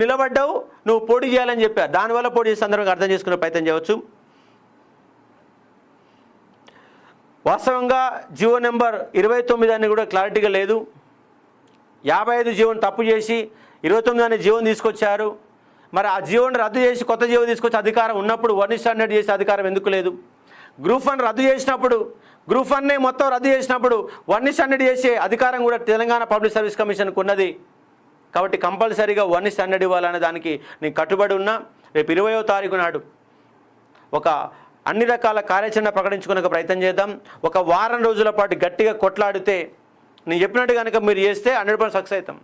నిలబడ్డావు, నువ్వు పోటీ చేయాలని చెప్పారు. దానివల్ల పోటీ చేసే సందర్భంగా అర్థం చేసుకునే ప్రయత్నం చేయవచ్చు. వాస్తవంగా జీవో నెంబర్ 29 అని కూడా క్లారిటీగా లేదు. 55 జీవోని తప్పు చేసి 29 అనే జీవోని తీసుకొచ్చారు. మరి ఆ జీవోని రద్దు చేసి కొత్త జీవో తీసుకొచ్చే అధికారం ఉన్నప్పుడు 1:100 చేసే అధికారం ఎందుకు లేదు? గ్రూప్ 1 రద్దు చేసినప్పుడు, గ్రూప్ 1నే మొత్తం రద్దు చేసినప్పుడు 1:100 చేసే అధికారం కూడా తెలంగాణ పబ్లిక్ సర్వీస్ కమిషన్కు ఉన్నది. కాబట్టి కంపల్సరీగా 1:100 ఇవ్వాలనే దానికి నేను కట్టుబడి ఉన్నా. రేపు 20వ తారీఖు నాడు ఒక అన్ని రకాల కార్యాచరణ ప్రకటించుకునే ప్రయత్నం చేద్దాం. ఒక వారం రోజుల పాటు గట్టిగా కొట్లాడితే నేను చెప్పినట్టు కనుక మీరు చేస్తే 100% సక్సెస్ అవుతాం.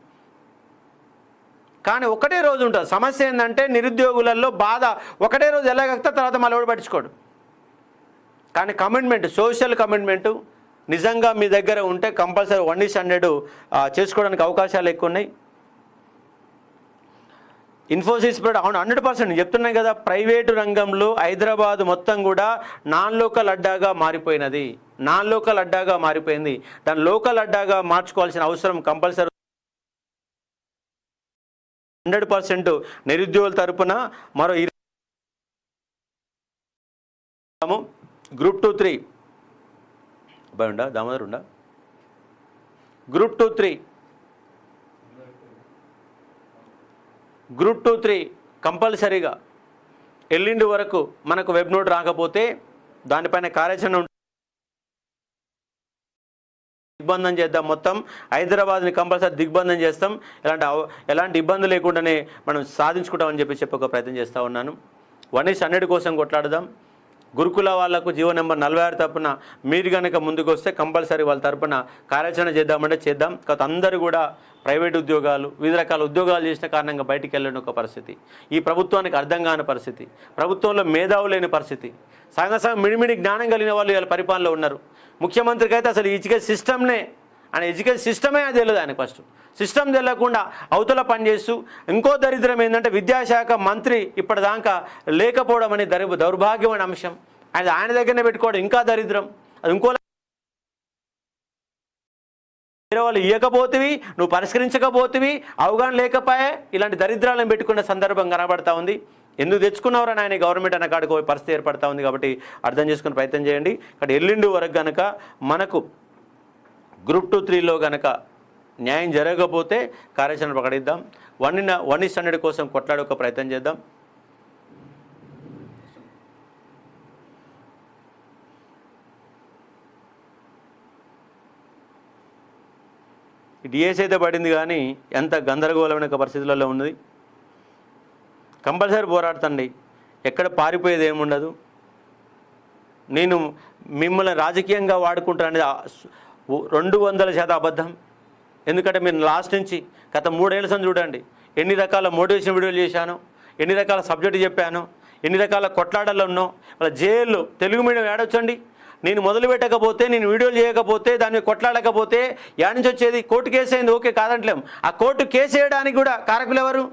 కానీ ఒకటే రోజు ఉంటుంది. సమస్య ఏంటంటే నిరుద్యోగులలో బాధ ఒకటే రోజు ఎలాగైతే తర్వాత మళ్ళీ ఎవడు పట్టించుకోడు. కానీ కమిట్మెంట్, సోషల్ కమిట్మెంటు నిజంగా మీ దగ్గర ఉంటే కంపల్సరీ 1:100 చేసుకోవడానికి అవకాశాలు ఎక్కువ ఉన్నాయి. ఇన్ఫోసిస్ కూడా అవును 100% చెప్తున్నాయి కదా. ప్రైవేటు రంగంలో హైదరాబాద్ మొత్తం కూడా నాన్ లోకల్ అడ్డాగా మారిపోయినది. నాన్ లోకల్ అడ్డాగా మారిపోయింది. దాన్ని లోకల్ అడ్డాగా మార్చుకోవాల్సిన అవసరం కంపల్సరీ 100% నిరుద్యోగుల తరపున మరో గ్రూప్ 2, 3 అబ్బాయి ఉండా దామోదర్ ఉండా గ్రూప్ 2, 3 గ్రూప్ 2, 3 కంపల్సరీగా ఎల్లుండి వరకు మనకు వెబ్ నోట్ రాకపోతే దానిపైన కార్యాచరణ దిగ్బంధం చేద్దాం. మొత్తం హైదరాబాద్ని కంపల్సరీ దిగ్బంధం చేస్తాం. ఎలాంటి ఇబ్బంది లేకుండానే మనం సాధించుకుంటామని చెప్పి ఒక ప్రయత్నం చేస్తూ ఉన్నాను. 1:100 కోసం కొట్లాడదాం. గురుకుల వాళ్లకు జీవో నెంబర్ 46 తరపున మీరు కనుక ముందుకు వస్తే కంపల్సరీ వాళ్ళ తరపున కార్యాచరణ చేద్దామంటే చేద్దాం. కాకపోతే అందరూ కూడా ప్రైవేట్ ఉద్యోగాలు, వివిధ రకాల ఉద్యోగాలు చేసిన కారణంగా బయటికి వెళ్ళిన ఒక పరిస్థితి, ఈ ప్రభుత్వానికి అర్థం కాని పరిస్థితి, ప్రభుత్వంలో మేధావులు లేని పరిస్థితి, సగం మిడిమిడి జ్ఞానం కలిగిన వాళ్ళు ఇలా పరిపాలనలో ఉన్నారు. ముఖ్యమంత్రికి అయితే అసలు ఎడ్యుకేషన్ సిస్టమ్నే ఎడ్యుకేషన్ సిస్టమే అది తెలియదు. ఆయన ఫస్ట్ సిస్టమ్ తెలియకుండా అవతల పనిచేస్తూ, ఇంకో దరిద్రం ఏంటంటే విద్యాశాఖ మంత్రి ఇప్పటిదాకా లేకపోవడం అనే దౌర్భాగ్యమైన అంశం. ఆయన దగ్గరనే పెట్టుకోవడం ఇంకా దరిద్రం. అది ఇంకో వేరే వాళ్ళు ఇవ్వకపోతేవి, నువ్వు పరిష్కరించకపోతేవి, అవగాహన లేకపోయే ఇలాంటి దరిద్రాలను పెట్టుకునే సందర్భం కనబడతా ఉంది. ఎందుకు తెచ్చుకున్నవరని ఆయన గవర్నమెంట్ అన్న కాడికి పరిస్థితి ఏర్పడతా ఉంది. కాబట్టి అర్థం చేసుకునే ప్రయత్నం చేయండి. ఇక్కడ ఎల్లుండి వరకు కనుక మనకు గ్రూప్ 2, 3లో కనుక న్యాయం జరగకపోతే కార్యాచరణ ప్రకటిద్దాం. 1:100 కోసం కొట్లాడే ఒక ప్రయత్నం చేద్దాం. డిఎస్ అయితే పడింది కానీ ఎంత గందరగోళమైన పరిస్థితులలో ఉన్నది. కంపల్సరీ పోరాడుతండి. ఎక్కడ పారిపోయేది ఏముండదు. నేను మిమ్మల్ని రాజకీయంగా వాడుకుంటాననేది 200% అబద్ధం. ఎందుకంటే మీరు లాస్ట్ నుంచి గత 3 ఏళ్ళ సంది చూడండి, ఎన్ని రకాల మోటివేషన్ వీడియోలు చేశాను, ఎన్ని రకాల సబ్జెక్టు చెప్పాను, ఎన్ని రకాల కొట్లాటలు ఉన్నావు. వాళ్ళ జైల్లో తెలుగు మీడియం ఏడొచ్చండి. నేను మొదలు పెట్టకపోతే, నేను వీడియోలు చేయకపోతే, దాన్ని కొట్లాడకపోతే యాడ్ నుంచి వచ్చేది. కోర్టు కేసు అయింది, ఓకే కాదంటలేం. ఆ కోర్టు కేసు వేయడానికి కూడా కారకులు ఎవరు?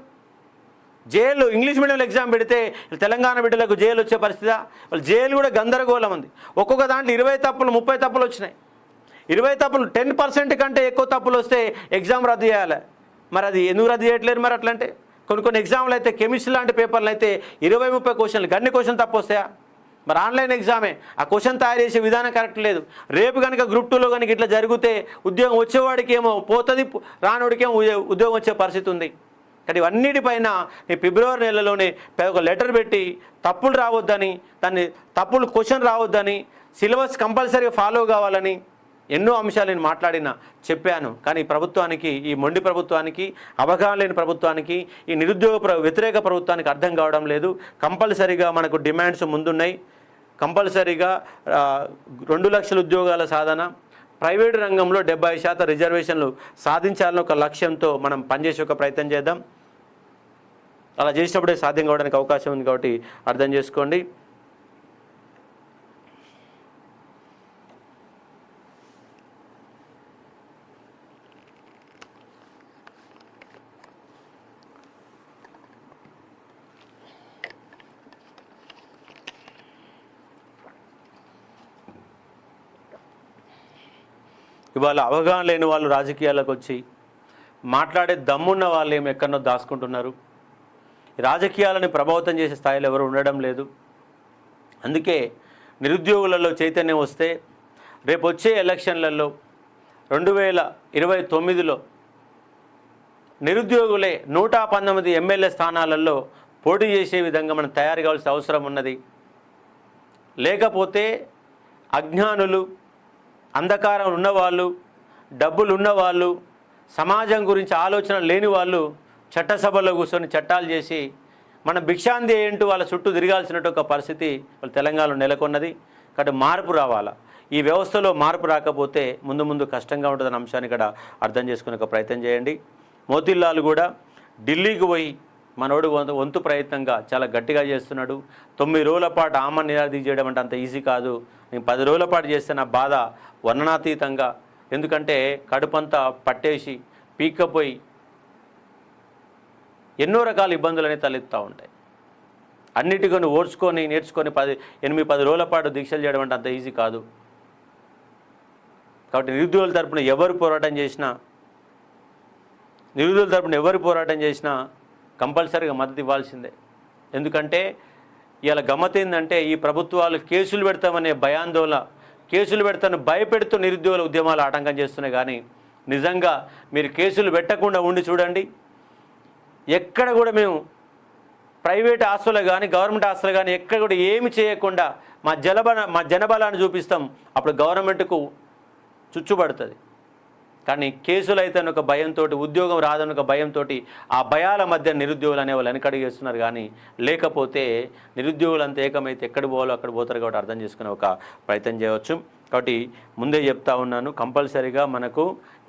జైలు. ఇంగ్లీష్ మీడియంలో ఎగ్జామ్ పెడితే తెలంగాణ బిడ్డలకు జైలు వచ్చే పరిస్థితి. వాళ్ళు జైలు కూడా గందరగోళం ఉంది. ఒక్కొక్క దాంట్లో 20 తప్పులు 30 తప్పులు వచ్చినాయి. 20 తప్పులు 10% కంటే ఎక్కువ తప్పులు వస్తే ఎగ్జామ్ రద్దు చేయాలి. మరి అది ఎందుకు రద్దు చేయట్లేదు? మరి అట్లంటే కొన్ని ఎగ్జామ్లు అయితే కెమిస్ట్రీ లాంటి పేపర్లు అయితే 20-30 క్వశ్చన్లు, గన్ని క్వశ్చన్ తప్పు వస్తాయా? మరి ఆన్లైన్ ఎగ్జామే, ఆ క్వశ్చన్ తయారు చేసే విధానం కరెక్ట్ లేదు. రేపు కనుక గ్రూప్ 2లో కనుక ఇట్లా జరిగితే ఉద్యోగం వచ్చేవాడికి ఏమో పోతుంది, రానోడికేమో ఉద్యోగం వచ్చే పరిస్థితి ఉంది. కానీ ఇవన్నిటిపైన ఈ ఫిబ్రవరి నెలలోనే ఒక లెటర్ పెట్టి తప్పులు రావద్దని, దాన్ని తప్పులు క్వశ్చన్ రావద్దని, సిలబస్ కంపల్సరీ ఫాలో కావాలని ఎన్నో అంశాలు నేను మాట్లాడినా చెప్పాను. కానీ ప్రభుత్వానికి, ఈ మొండి ప్రభుత్వానికి, అవగాహన లేని ప్రభుత్వానికి, ఈ నిరుద్యోగ వ్యతిరేక ప్రభుత్వానికి అర్థం కావడం లేదు. కంపల్సరీగా మనకు డిమాండ్స్ ముందున్నాయి. కంపల్సరీగా 2 లక్షల ఉద్యోగాల సాధన, ప్రైవేటు రంగంలో 70% రిజర్వేషన్లు సాధించాలని ఒక లక్ష్యంతో మనం పనిచేసే ఒక ప్రయత్నం చేద్దాం. అలా చేసినప్పుడే సాధ్యం కావడానికి అవకాశం ఉంది. కాబట్టి అర్థం చేసుకోండి. ఇవాళ అవగాహన లేని వాళ్ళు రాజకీయాలకు వచ్చి మాట్లాడే దమ్మున్న వాళ్ళు ఏమి ఎక్కడో దాచుకుంటున్నారు. రాజకీయాలను ప్రభావితం చేసే స్థాయిలో ఎవరు ఉండడం లేదు. అందుకే నిరుద్యోగులలో చైతన్యం వస్తే రేపు వచ్చే ఎలక్షన్లలో 2029లో నిరుద్యోగులే 119 ఎమ్మెల్యే స్థానాలలో పోటీ చేసే విధంగా మనం తయారు కావాల్సిన అవసరం ఉన్నది. లేకపోతే అజ్ఞానులు, అంధకారం ఉన్నవాళ్ళు, డబ్బులు ఉన్నవాళ్ళు, సమాజం గురించి ఆలోచన లేని వాళ్ళు చట్టసభలో కూర్చొని చట్టాలు చేసి మన భిక్షాంది ఏంటూ వాళ్ళ చుట్టూ తిరగాల్సినట్టు ఒక పరిస్థితి వాళ్ళ తెలంగాణలో నెలకొన్నది. కాబట్టి మార్పు రావాలా. ఈ వ్యవస్థలో మార్పు రాకపోతే ముందు ముందు కష్టంగా ఉంటుందన్న అంశాన్ని ఇక్కడ అర్థం చేసుకునే ఒక ప్రయత్నం చేయండి. మోతీలాల్ కూడా ఢిల్లీకి పోయి మనోడు వంతు ప్రయత్నంగా చాలా గట్టిగా చేస్తున్నాడు. 9 రోజుల పాటు ఆమె నిరాదీ చేయడం అంటే అంత ఈజీ కాదు. నేను 10 రోజుల పాటు చేస్తే నా బాధ వర్ణనాతీతంగా. ఎందుకంటే కడుపంతా పట్టేసి పీక్కపోయి ఎన్నో రకాల ఇబ్బందులు అనేవి తలెత్తుతూ ఉంటాయి. అన్నిటికొని ఓడ్చుకొని నేర్చుకొని 8-10 రోజుల పాటు దీక్షలు చేయడం అంటే అంత ఈజీ కాదు. కాబట్టి నిరుద్యోగుల తరపున ఎవరు పోరాటం చేసినా కంపల్సరీగా మద్దతు ఇవ్వాల్సిందే. ఎందుకంటే ఇవాళ గమ్మత్ ఏంటంటే ఈ ప్రభుత్వాలు కేసులు పెడతామనే భయాందోళన, కేసులు పెడతాను భయపెడుతూ నిరుద్యోగుల ఉద్యమాలు ఆటంకం చేస్తున్నాయి. కానీ నిజంగా మీరు కేసులు పెట్టకుండా ఉండి చూడండి, ఎక్కడ కూడా మేము ప్రైవేట్ ఆస్తులు కానీ గవర్నమెంట్ ఆస్తులు కానీ ఎక్కడ కూడా ఏమి చేయకుండా మా జనబలాన్ని చూపిస్తాం. అప్పుడు గవర్నమెంట్కు చుచ్చుపడుతుంది. కానీ కేసులు అయితే ఒక భయంతో, ఉద్యోగం రాదని ఒక భయంతో ఆ భయాల మధ్య నిరుద్యోగులు అనేవాళ్ళు వెనకడుగేస్తున్నారు. కానీ లేకపోతే నిరుద్యోగులంతా ఏకమైతే ఎక్కడ పోవాలో అక్కడ పోతారు. కాబట్టి అర్థం చేసుకునే ఒక ప్రయత్నం చేయవచ్చు. కాబట్టి ముందే చెప్తా ఉన్నాను, కంపల్సరీగా మనకు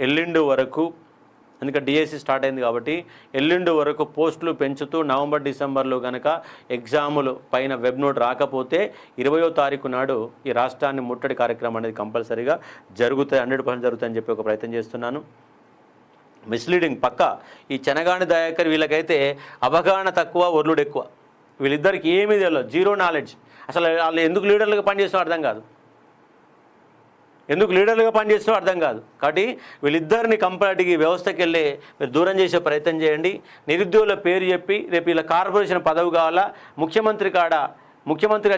ఎల్లుండి వరకు, ఎందుకంటే డిఎస్సి స్టార్ట్ అయింది కాబట్టి ఎల్లుండి వరకు పోస్టులు పెంచుతూ November, Decemberలో కనుక ఎగ్జాములు పైన వెబ్ నోట్ రాకపోతే 20వ తారీఖు నాడు ఈ రాష్ట్రాన్ని ముట్టడి కార్యక్రమం అనేది కంపల్సరీగా జరుగుతుంది, 100% జరుగుతుందని చెప్పి ఒక ప్రయత్నం చేస్తున్నాను. మిస్లీడింగ్ పక్క. ఈ చెనగాని దయాకర్ వీళ్ళకైతే అవగాహన తక్కువ, ఒర్లుడు ఎక్కువ. వీళ్ళిద్దరికి ఏమీ తెలియదు, జీరో నాలెడ్జ్. అసలు వాళ్ళు ఎందుకు లీడర్లుగా పనిచేస్తారో అర్థం కాదు, అర్థం కాదు. కాబట్టి వీళ్ళిద్దరిని కంపల్సరీగా వ్యవస్థకి వెళ్ళి మీరు దూరం చేసే ప్రయత్నం చేయండి. నిరుద్యోగుల పేరు చెప్పి రేపు వీళ్ళ కార్పొరేషన్ పదవి కావాలా, ముఖ్యమంత్రి గారు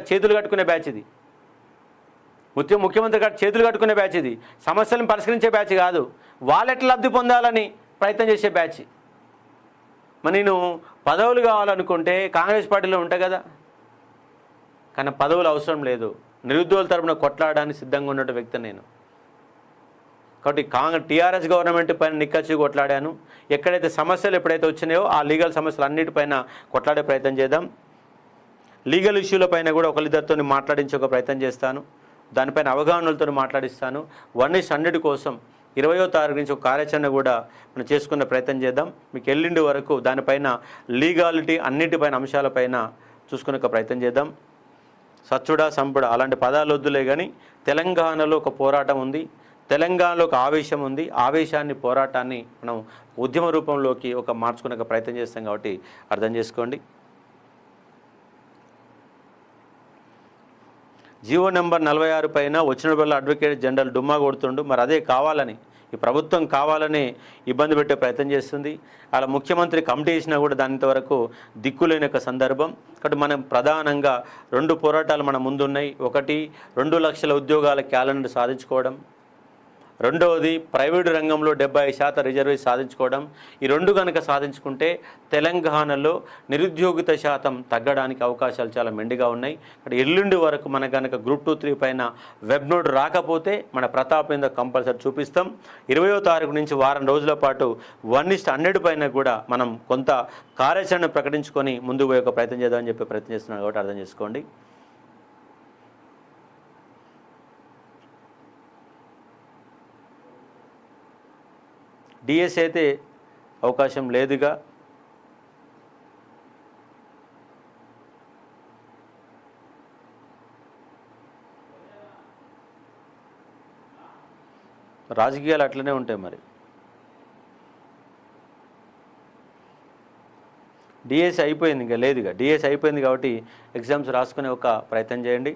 చేతులు కట్టుకునే బ్యాచ్ ఇది. ముఖ్యమంత్రి గారు చేతులు కట్టుకునే బ్యాచ్ ఇది. సమస్యలను పరిష్కరించే బ్యాచ్ కాదు, వాళ్ళు ఎట్లా లబ్ధి పొందాలని ప్రయత్నం చేసే బ్యాచ్. మరి నేను పదవులు కావాలనుకుంటే కాంగ్రెస్ పార్టీలో ఉంటాయి కదా, కానీ పదవులు అవసరం లేదు. నిరుద్యోగుల తరపున కొట్లాడడానికి సిద్ధంగా ఉన్న వ్యక్తి నేను. కాబట్టి టీఆర్ఎస్ గవర్నమెంట్ పైన నిక్కచ్చి కొట్లాడాను. ఎక్కడైతే సమస్యలు ఎప్పుడైతే వచ్చినాయో ఆ లీగల్ సమస్యలు అన్నిటిపైన కొట్లాడే ప్రయత్నం చేద్దాం. లీగల్ ఇష్యూల పైన కూడా ఒకరిద్దరితో మాట్లాడించే ఒక ప్రయత్నం చేస్తాను. దానిపైన అవగాహనలతో మాట్లాడిస్తాను. 1:100 కోసం 20వ తారీఖు నుంచి ఒక కార్యాచరణ కూడా మనం చేసుకునే ప్రయత్నం చేద్దాం. మీకు ఎల్లుండి వరకు దానిపైన లీగాలిటీ అన్నిటిపైన అంశాలపైన చూసుకునే ఒక ప్రయత్నం చేద్దాం. సచ్చుడా సంపుడా అలాంటి పదాలు వద్దులే. కానీ తెలంగాణలో ఒక పోరాటం ఉంది, తెలంగాణలో ఒక ఆవేశం ఉంది. ఆవేశాన్ని, పోరాటాన్ని మనం ఉద్యమ రూపంలోకి మార్చుకునే ప్రయత్నం చేస్తాం. కాబట్టి అర్థం చేసుకోండి. జీవో నెంబర్ 46 పైన వచ్చినప్పుడల్లా అడ్వకేట్ జనరల్ డుమ్మా కొడుతుండు. మరి అదే కావాలని, ఈ ప్రభుత్వం కావాలని ఇబ్బంది పెట్టే ప్రయత్నం చేస్తుంది. అలా ముఖ్యమంత్రి కమిటీ వేసినా కూడా దాని ఇంతవరకు దిక్కులేని ఒక సందర్భం. కాబట్టి మనం ప్రధానంగా 2 పోరాటాలు మన ముందున్నాయి. ఒకటి 2 లక్షల ఉద్యోగాల క్యాలెండర్ సాధించుకోవడం, రెండవది ప్రైవేటు రంగంలో 70% రిజర్వేషన్ సాధించుకోవడం. ఈ 2 కనుక సాధించుకుంటే తెలంగాణలో నిరుద్యోగిత శాతం తగ్గడానికి అవకాశాలు చాలా మెండుగా ఉన్నాయి. ఇక్కడ ఎల్లుండి వరకు మన కనుక గ్రూప్ 2, 3 పైన వెబ్ నోట్ రాకపోతే మన ప్రతాప్ మీద కంపల్సరీ చూపిస్తాం. 20వ తారీఖు నుంచి వారం రోజుల పాటు 1:100 పైన కూడా మనం కొంత కార్యాచరణ ప్రకటించుకొని ముందుకు పోయే ప్రయత్నం చేద్దామని చెప్పి ప్రయత్నం చేస్తున్నాం. కాబట్టి అర్థం చేసుకోండి. డిఎస్ అయితే అవకాశం లేదుగా. రాజకీయాలు అట్లనే ఉంటాయి. మరి డిఎస్ అయిపోయింది, ఇంకా లేదుగా. డిఎస్ అయిపోయింది కాబట్టి ఎగ్జామ్స్ రాసుకునే ఒక ప్రయత్నం చేయండి.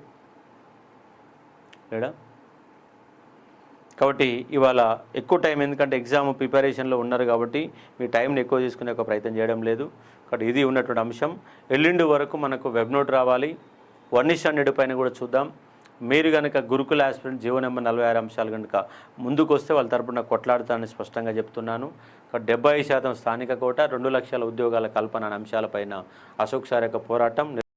లేడా? కాబట్టి ఇవాళ ఎక్కువ టైం, ఎందుకంటే ఎగ్జామ్ ప్రిపరేషన్లో ఉన్నారు కాబట్టి మీ టైంని ఎక్కువ తీసుకునే ఒక ప్రయత్నం చేయడం లేదు. కాబట్టి ఇది ఉన్నటువంటి అంశం. ఎల్లుండి వరకు మనకు వెబ్ నోట్ రావాలి. 1:100 పైన కూడా చూద్దాం. మీరు కనుక గురుకుల ఆస్పిరెంట్ జీవో నెంబర్ 46 అంశాలు కనుక ముందుకు వస్తే వాళ్ళ తరపున కొట్లాడుతానని స్పష్టంగా చెప్తున్నాను. 75% స్థానిక కోట, 2 లక్షల ఉద్యోగాల కల్పన అనే అంశాలపైన అశోక్ సార్ యొక్క పోరాటం